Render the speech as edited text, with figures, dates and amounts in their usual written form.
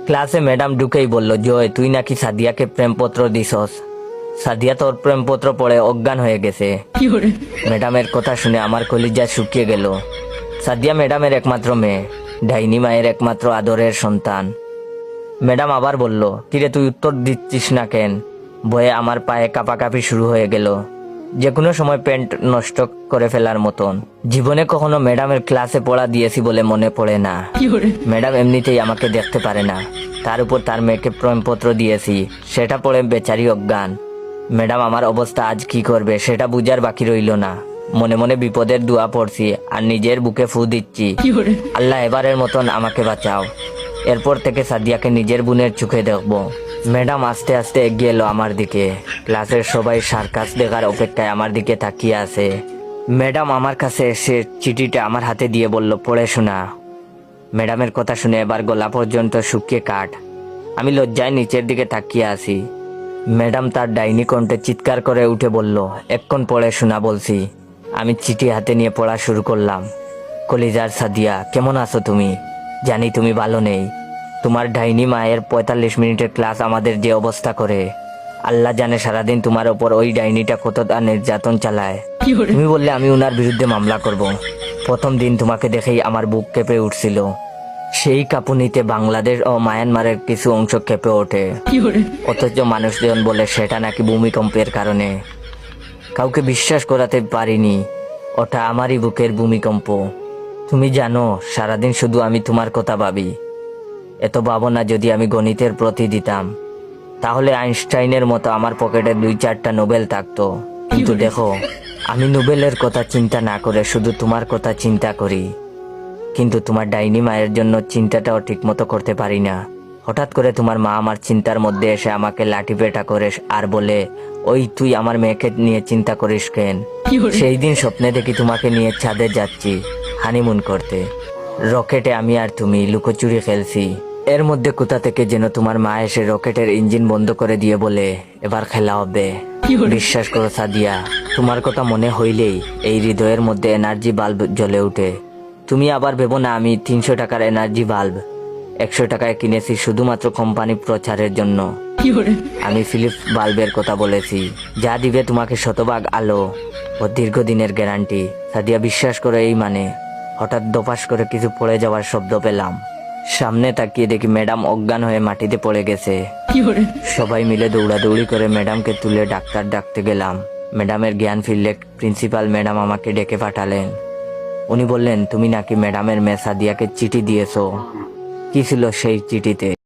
ক্লাসে ম্যাডাম ঢুকেই বলল, জয় তুই নাকি সাদিয়াকে প্রেমপত্র দিছস। সাদিয়া তোর প্রেমপত্র পড়ে অজ্ঞান হয়ে গেছে। ম্যাডামের কথা শুনে আমার কলিজা শুকিয়ে গেল। সাদিয়া ম্যাডামের একমাত্র মেয়ে, ডাইনি মায়ের একমাত্র আদরের সন্তান। ম্যাডাম আবার বলল, কিরে তুই উত্তর দিচ্ছিস না কেন? ভয়ে আমার পায়ে কাঁপাকাঁপি শুরু হয়ে গেল, যে কোনো সময় প্যান্ট নষ্ট করে ফেলার মতন। জীবনে কখনো ম্যাডামের ক্লাসে পড়া দিয়েছি বলে মনে পড়ে না। ম্যাডাম এমনিতেই আমাকে দেখতে পারে না, তার উপর তার মেয়েকে প্রেমপত্র দিয়েছি, সেটা পড়ে বেচারি অজ্ঞান। ম্যাডাম আমার অবস্থা আজ কি করবে সেটা বুঝার বাকি রইল না। মনে মনে বিপদের দোয়া পড়ছি আর নিজের বুকে ফু দিচ্ছি, আল্লাহ এবারের মতন আমাকে বাঁচাও। এরপর থেকে সাদিয়াকে নিজের বোনের চোখে দেখবো। ম্যাডাম আস্তে আস্তে এগিয়ে এলো আমার দিকে। ক্লাসের সবাই সার্কাস দেখার অপেক্ষায় আমার দিকে তাকিয়ে আছে। ম্যাডাম আমার কাছে এসে চিঠিটা আমার হাতে দিয়ে বলল, পড়ে শোনা। ম্যাডামের কথা শুনে এবার গলা পর্যন্ত শুকিয়ে কাঠ। আমি লজ্জায় নিচের দিকে তাকিয়ে আছি। ম্যাডাম তার ডাইনি কণ্ঠে চিৎকার করে উঠে বলল, এক্ষণ পড়ে শোনা বলছি। আমি চিঠি হাতে নিয়ে পড়া শুরু করলাম। কলিজার সাদিয়া, কেমন আছো তুমি? জানি তুমি ভালো নেই। তোমার ডাইনি মায়ের 45 মিনিটের ক্লাস আমাদের যে অবস্থা করে, আল্লাহ জানে সারাদিন তোমার ওপর ওই ডাইনিটা কতটা নির্যাতন চালায়। তুমি বললে আমি উনার বিরুদ্ধে মামলা করব। প্রথম দিন তোমাকে দেখেই আমার বুক কেঁপে উঠছিল। সেই কাঁপুনিতে বাংলাদেশ ও মায়ানমারের কিছু অংশ কেঁপে ওঠে, অথচ মানুষজন বলে সেটা নাকি ভূমিকম্পের কারণে। কাউকে বিশ্বাস করাতে পারিনি, ওটা আমারই বুকের ভূমিকম্প। তুমি জানো সারাদিন শুধু আমি তোমার কথা ভাবি। এত ভাবনা যদি আমি গণিতের প্রতি দিতাম, তাহলে আইনস্টাইনের মতো আমার পকেটে 2-4টা নোবেল থাকতো। কিন্তু দেখো, আমি নোবেলের কথা চিন্তা না করে শুধু তোমার কথা চিন্তা করি। কিন্তু তোমার ডাইনি মায়ের জন্য চিন্তাটাও ঠিক মতো করতে পারি না। হঠাৎ করে তোমার মা আমার চিন্তার মধ্যে এসে আমাকে লাঠি পেটা করে আর বলে, ওই তুই আমার মেয়েকে নিয়ে চিন্তা করিস কেন? সেই দিন স্বপ্নে দেখি তোমাকে নিয়ে ছাদে যাচ্ছি হানিমুন করতে। রকেটে আমি আর তুমি লুকোচুরি খেলছি। এর মধ্যে কোথা থেকে যেন তোমার মা এসে রকেটের ইঞ্জিন বন্ধ করে দিয়ে বলে, এবার খেলা হবে। বিশ্বাস করো সাদিয়া, তোমার কথা মনে হইলেই এই হৃদয়ের মধ্যে এনার্জি বাল্ব জ্বলে উঠে। তুমি আবার ভেবো না আমি 300 টাকার এনার্জি বাল্ব 100 টাকায় কিনেছি শুধুমাত্র কোম্পানি প্রচারের জন্য। আমি ফিলিপস বাল্বের কথা বলেছি, যা দিবে তোমাকে শতভাগ আলো ও দীর্ঘদিনের গ্যারান্টি। সাদিয়া বিশ্বাস করে এই মানে। হঠাৎ দপাস করে কিছু পড়ে যাওয়ার শব্দ পেলাম। সামনে তাকিয়ে দেখি ম্যাডাম অজ্ঞান হয়ে মাটিতে পড়ে গেছে। সবাই মিলে দৌড়াদৌড়ি করে ম্যাডামকে তুলে ডাক্তার ডাকতে গেলাম। ম্যাডামের জ্ঞান ফিরলে প্রিন্সিপাল ম্যাডাম আমাকে ডেকে পাঠালেন। উনি বললেন, তুমি নাকি ম্যাডামের মেয়ে সাদিয়াকে চিঠি দিয়েছো। কি ছিল সেই চিঠিতে?